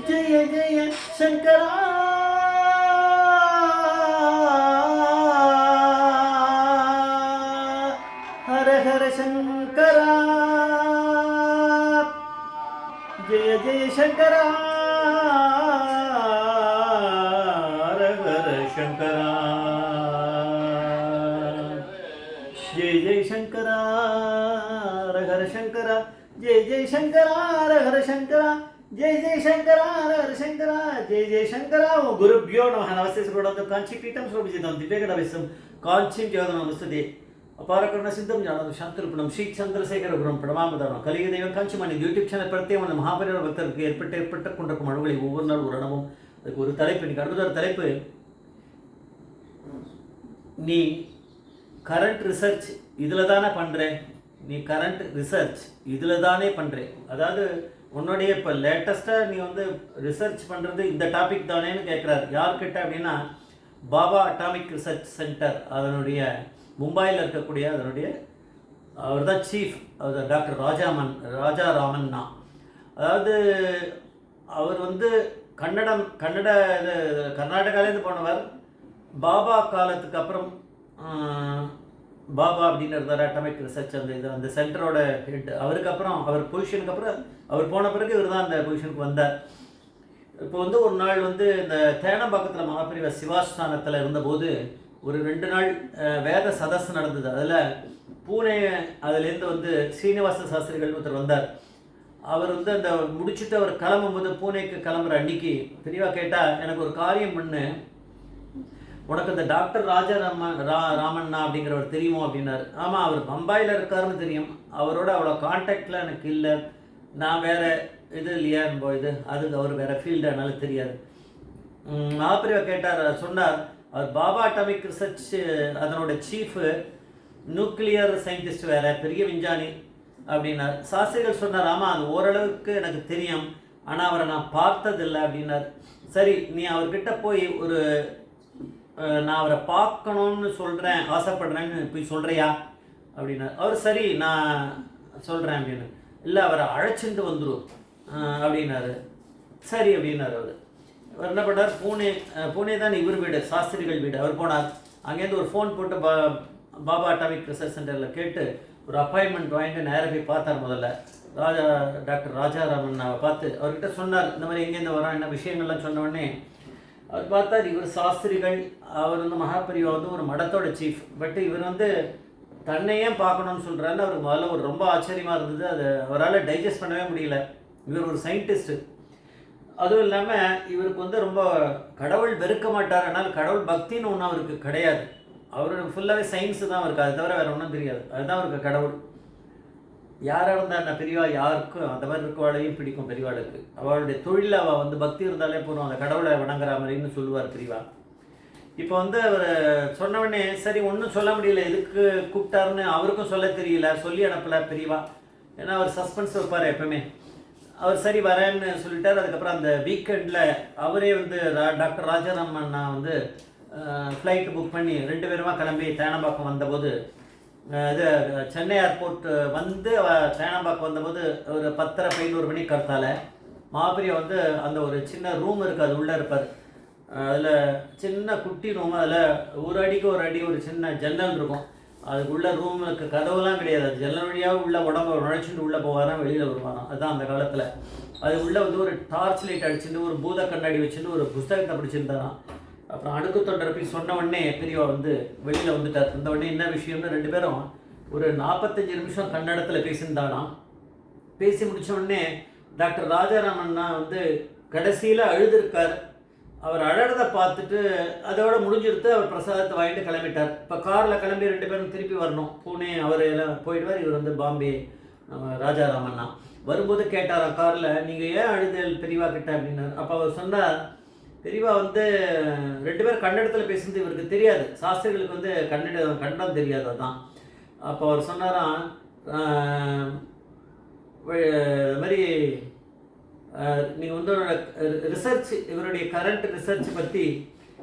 ஜெய ஜெய சங்கரா ஹர ஹர சங்கரா ஜெய ஜெய சங்கரா ஹர ஹர சங்கரா ஜெய ஜெய சங்கரா ஹர ஹர சங்கரா ஜெய ஜெய சங்கரா ஹர ஹர சங்கரா जय जय शंकरा हर शंकरा जय जय शंकरा गुरुभ्यो नमः नमस्ते सुब्रह्मण्यं कांचीपीठं श्रोभिजितं दिव्यगणविश्वं कांचीं ज्योतिनं नमस्ते अपारकरुण सिद्धं ज्ञानं शांतिरूपिणं श्री चंद्रशेखरगुरुं प्रणमामदानं कलियुग दैवं कांचीमणि यूट्यूब चैनल प्रत्येक महापरिवार भक्तருக்கு ஏற்பட்டிருக்கும் அனுபவங்களை ஒவ்வொரு நாள் ஒரு அனுபவம் அதுக்கு ஒரு தலைப்பு இன்னைக்கு அடுத்த ஒரு தலைப்பு நீ கரண்ட் ரிசர்ச் இதில் தானே பண்ணுற நீ கரண்ட் ரிசர்ச் இதில் தானே பண்ணுற அதாவது உன்னுடைய இப்போ லேட்டஸ்ட்டாக நீ வந்து ரிசர்ச் பண்ணுறது இந்த டாபிக் தானேன்னு கேட்குறாரு யார்கிட்ட அப்படின்னா பாபா அட்டாமிக் ரிசர்ச் சென்டர் அதனுடைய மும்பையில் இருக்கக்கூடிய அதனுடைய அவர் தான் சீஃப் அவர் டாக்டர் ராஜாராமன்னா அதாவது அவர் வந்து கர்நாடகாலேருந்து போனவர் பாபா காலத்துக்கு அப்புறம் பாபா அப்படின்னு இருந்தார் அட்டாமிக் ரிசர்ச் அந்த சென்டரோட ஹெட் அவருக்கு அப்புறம் அவர் பொசிஷனுக்கு அப்புறம் அவர் போன பிறகு இவர் தான் அந்த பொசிஷனுக்கு வந்தார். இப்போ வந்து ஒரு நாள் வந்து இந்த தேனம்பாக்கத்தில் மகாபிரிவ சிவாஸ்தானத்தில் இருந்தபோது ஒரு 2 நாள் வேத சதஸ் நடந்தது. அதில் பூனே அதுலேருந்து வந்து ஸ்ரீனிவாச சாஸ்திரிகள் ஒருத்தர் வந்தார். அவர் வந்து அந்த முடிச்சுட்டு அவர் கிளம்பும்போது பூனேக்கு கிளம்புற அன்னைக்கு பெரியவா கேட்டால் எனக்கு ஒரு காரியம் பண்ணு, உனக்கு இந்த டாக்டர் ராமண்ணா அப்படிங்கிறவர் தெரியுமோ அப்படின்னாரு. ஆமாம் அவர் பம்பாயில் இருக்காருன்னு தெரியும், அவரோட அவ்வளோ கான்டாக்டில் எனக்கு இல்லை, நான் வேறு இது இல்லையா இது அது அவர் வேறு ஃபீல்டு அதனால தெரியாது. மகாபிரிவா கேட்டார், சொன்னார் அவர் பாபா அட்டாமிக் ரிசர்ச் அதனோட சீஃபு நியூக்ளியர் சயின்டிஸ்ட் வேறு பெரிய விஞ்ஞானி அப்படின்னார். சாஸ்திரிகள் சொன்னார், ஆமாம் அது ஓரளவுக்கு எனக்கு தெரியும், ஆனால் அவரை நான் பார்த்ததில்லை அப்படின்னார். சரி நீ அவர்கிட்ட போய் ஒரு நான் அவரை பார்க்கணுன்னு சொல்கிறேன் ஆசைப்படுறேன்னு போய் சொல்கிறியா அப்படின்னார். அவர் சரி நான் சொல்கிறேன் அப்படின்னு. இல்லை அவரை அழைச்சிட்டு வந்துடும் அப்படின்னாரு. சரி அப்படின்னாரு. அவர் என்ன பண்ணார், பூனே தான் இவர் வீடு சாஸ்திரிகள் வீடு. அவர் போனார், அங்கேருந்து ஒரு ஃபோன் போட்டு பாபா அட்டாமிக் ரிசர்ச் சென்டரில் கேட்டு ஒரு அப்பாயின்மெண்ட் வாங்கிட்டு நேராக போய் பார்த்தார். முதல்ல டாக்டர் ராஜாராமன் பார்த்து அவர்கிட்ட சொன்னார், இந்த மாதிரி எங்கேருந்து வரோம் என்ன விஷயங்கள்லாம் சொன்ன உடனே அவர் பார்த்தார், இவர் சாஸ்திரிகள், அவர் வந்து மகாபரிவா வந்து ஒரு மடத்தோட சீஃப், பட் இவர் வந்து தன்னையே பார்க்கணும்னு சொல்கிறாருன்னு அவருக்கு முதல்ல ஒரு ரொம்ப ஆச்சரியமாக இருந்தது. அது அவரால் டைஜஸ்ட் பண்ணவே முடியல. இவர் ஒரு சயின்டிஸ்ட்டு, அதுவும் இல்லாமல் இவருக்கு வந்து ரொம்ப கடவுள் வெறுக்க மாட்டார், ஆனால் கடவுள் பக்தின்னு ஒன்றும் அவருக்கு கிடையாது. அவருக்கு ஃபுல்லாகவே சயின்ஸு தான் அவருக்கு, அது தவிர வேறு ஒன்றும் தெரியாது. அதுதான் அவருக்கு கடவுள். யாராக இருந்தால் என்ன பெரியவா யாருக்கும் அந்த மாதிரி இருக்கவாளையும் பிடிக்கும். பெரியவாளுக்கு அவளுடைய தொழிலில் அவள் வந்து பக்தி இருந்தாலே போதும், அந்த கடவுளை வணங்குற மாதிரின்னு சொல்லுவார் பெரியவா. இப்போ வந்து அவர் சொன்ன உடனே சரி ஒன்றும் சொல்ல முடியல, எதுக்கு கூப்பிட்டாருன்னு அவருக்கும் சொல்ல தெரியல, சொல்லி அனுப்பலை பெரியவா. ஏன்னா அவர் சஸ்பென்ஸ் வைப்பார் எப்பவுமே. அவர் சரி வரேன்னு சொல்லிட்டார். அதுக்கப்புறம் அந்த வீக்கெண்டில் அவரே வந்து டாக்டர் ராஜாராமன் வந்து ஃப்ளைட்டு புக் பண்ணி 2 பேருமா கிளம்பி தேனம்பாக்கம் வந்தபோது இது சென்னை ஏர்போர்ட் வந்து தேனம்பாக்கம் வந்தபோது ஒரு 10:30-11 மணி கருத்தால் மகாபிரியா வந்து அந்த ஒரு சின்ன ரூம் இருக்குது, அது உள்ளே இருப்பார். அதில் சின்ன குட்டி ரூம், அதில் ஒரு அடிக்கு ஒரு அடி ஒரு சின்ன ஜன்னல் இருக்கும். அதுக்குள்ளே ரூமுக்கு கதவுலாம் கிடையாது, அது ஜன்னல் வழியாக உள்ள உடம்பு நுழைச்சிட்டு உள்ளே போவாராம், வெளியில் வருவாராம். அதுதான் அந்த காலத்தில். அது உள்ளே வந்து ஒரு டார்ச் லைட் அடிச்சுட்டு ஒரு பூத கண்ணாடி வச்சுட்டு ஒரு புஸ்தகத்தை படிச்சுருந்தாராம். அப்புறம் அடுக்கு தொண்டரை போய் சொன்ன உடனே பெரியவா வந்து வெளியில் வந்துட்டார். இந்த உடனே என்ன விஷயம்னு 2 பேரும் ஒரு 45 நிமிஷம் கன்னடத்தில் பேசியிருந்தாலாம். பேசி முடித்த உடனே டாக்டர் ராஜாராமன்னா வந்து கடைசியில் அழுதுருக்கார். அவர் அழறதை பார்த்துட்டு அதோட முடிஞ்சிருத்து. அவர் பிரசாதத்தை வாங்கிட்டு கிளம்பிட்டார். இப்போ காரில் கிளம்பி 2 பேரும் திருப்பி வரணும் பூனே. அவர் எல்லாம் போயிடுவார், இவர் வந்து பாம்பே ராஜாராமன்னா. வரும்போது கேட்டாராம் காரில், நீங்கள் ஏன் அழுதல் பெரியவா கிட்ட அப்படின்னாரு. அப்போ அவர் சொன்னார், பெரியவா வந்து 2 பேர் கன்னடத்தில் பேசுறது இவருக்கு தெரியாது, சாஸ்திரிகளுக்கு வந்து கன்னடம் தெரியாது. அதுதான். அப்போ அவர் சொன்னாராம், இது மாதிரி நீங்கள் வந்து ரிசர்ச் இவருடைய கரண்ட் ரிசர்ச் பற்றி,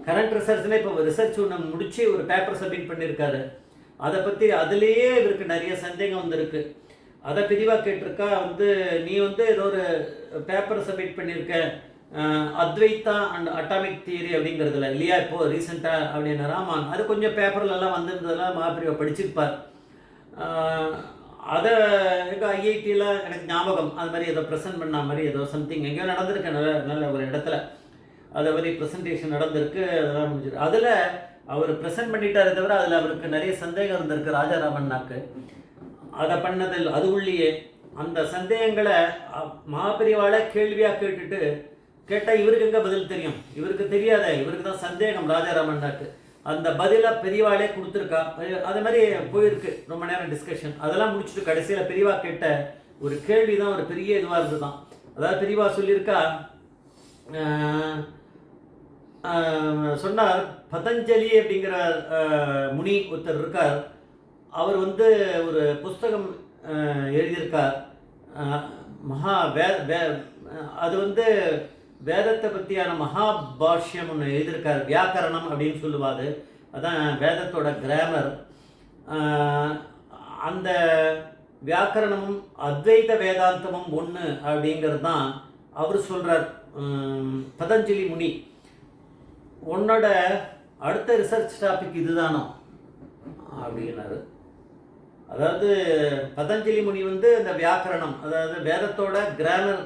கரண்ட் ரிசர்ச்னால் இப்போ ரிசர்ச் ஒன்று முடித்து ஒரு பேப்பர் சப்மிட் பண்ணியிருக்காரு, அதை பற்றி அதுலேயே இவருக்கு நிறைய சந்தேகம் வந்திருக்கு. அதை பிரிவாக கேட்டிருக்கா வந்து, நீ வந்து ஏதோ ஒரு பேப்பர் சப்மிட் பண்ணியிருக்க, அத்வைத்தா அண்ட் அட்டாமிக் தியரி அப்படிங்கிறதுல இல்லையா இப்போது ரீசெண்டாக அப்படின்னா ராமான் அது கொஞ்சம் பேப்பர்லலாம் வந்திருந்ததெல்லாம் மகாபிரிவா படிச்சிருப்பார். அதை எங்கள் ஐஐடியில் எனக்கு ஞாபகம் அது மாதிரி ஏதோ ப்ரெசென்ட் பண்ண மாதிரி ஏதோ சம்திங் எங்கேயோ நடந்திருக்கு, நல்ல நல்ல ஒரு இடத்துல அதை மாதிரி ப்ரெசன்டேஷன் நடந்திருக்கு. அதெல்லாம் முடிஞ்சிருக்கு. அதில் அவர் ப்ரெசென்ட் பண்ணிட்டாரே தவிர அதில் அவருக்கு நிறைய சந்தேகம் இருந்திருக்கு ராஜாராமண்ணாக்கு. அதை பண்ணதில் அது உள்ளேயே அந்த சந்தேகங்களை மகாபிரிவால கேள்வியாக கேட்டுட்டு கேட்டால் இவருக்கு எங்கே பதில் தெரியும், இவருக்கு தெரியாத, இவருக்கு தான் சந்தேகம் ராஜாராமண்ணாக்கு. அந்த பதிலை பெரியவாளே கொடுத்துருக்கா. அது மாதிரி போயிருக்கு ரொம்ப நேரம் டிஸ்கஷன். அதெல்லாம் முடிச்சுட்டு கடைசியில் பெரியவா கேட்ட ஒரு கேள்வி தான் ஒரு பெரிய இதுவாக இருந்தது தான். அதாவது பெரியவா சொல்லியிருக்கா, சொன்னார் பதஞ்சலி அப்படிங்கிற முனி ஒருத்தர் இருக்கார். அவர் வந்து ஒரு புஸ்தகம் எழுதியிருக்கார், மகா அது வந்து வேதத்தை பற்றியான மகாபாஷ்யம் ஒன்று எழுதியிருக்கார். வியாக்கரணம் அப்படின்னு சொல்லுவாது, அதான் வேதத்தோட கிராமர். அந்த வியாக்கரணமும் அத்வைத வேதாந்தமும் ஒன்று அப்படிங்கிறது தான் அவர் சொல்கிறார். பதஞ்சலி முனி, உன்னோட அடுத்த ரிசர்ச் டாபிக் இதுதானோ அப்படின்னாரு. அதாவது பதஞ்சலி முனி வந்து இந்த வியாக்கரணம், அதாவது வேதத்தோட கிராமர்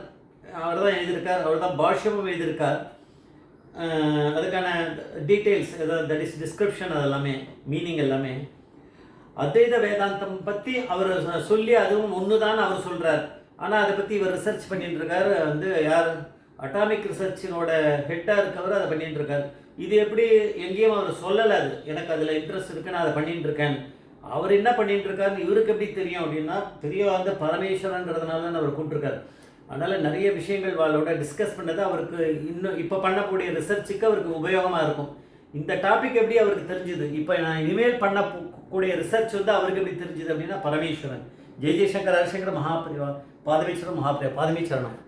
அவர் தான் எழுதியிருக்கார், அவர் தான் பாஷ்யமும் எழுதியிருக்கார். அதுக்கான டீட்டெயில்ஸ் தட் இஸ் டிஸ்கிரிப்ஷன், அது எல்லாமே மீனிங் எல்லாமே அத்வைத வேதாந்தம் பற்றி அவர் சொல்லி அதுவும் ஒன்று தான் அவர் சொல்கிறார். ஆனால் அதை பற்றி இவர் ரிசர்ச் பண்ணிட்டு இருக்கார். வந்து யார் அட்டாமிக் ரிசர்ச்சினோட ஹெட்டாக இருக்கவர் அதை பண்ணிட்டு இருக்கார். இது எப்படி எங்கேயும் அவர் சொல்லலை, அது எனக்கு அதில் இன்ட்ரெஸ்ட் இருக்குது, நான் அதை பண்ணிட்டு இருக்கேன். அவர் என்ன பண்ணிட்டு இருக்காருன்னு இவருக்கு எப்படி தெரியும் அப்படின்னா, பெரிய வந்து பரமேஸ்வரன்றதுனால தான் அவர் கூப்பிட்டுருக்காரு. அதனால் நிறைய விஷயங்கள் அவளோட டிஸ்கஸ் பண்ணது அவருக்கு இன்னும் இப்போ பண்ணக்கூடிய ரிசர்ச்சுக்கு அவருக்கு உபயோகமாக இருக்கும். இந்த டாபிக் எப்படி அவருக்கு தெரிஞ்சுது, இப்போ நான் இனிமேல் பண்ணக்கூடிய ரிசர்ச் வந்து அவருக்கு எப்படி தெரிஞ்சுது அப்படின்னா பரமேஸ்வரன். ஜெய் ஜெய்சங்கர் ஹரிசங்கர் மகாபிரிவா பாதமேஸ்வரன் மகாபிரிவா பாதமேஸ்வரன்.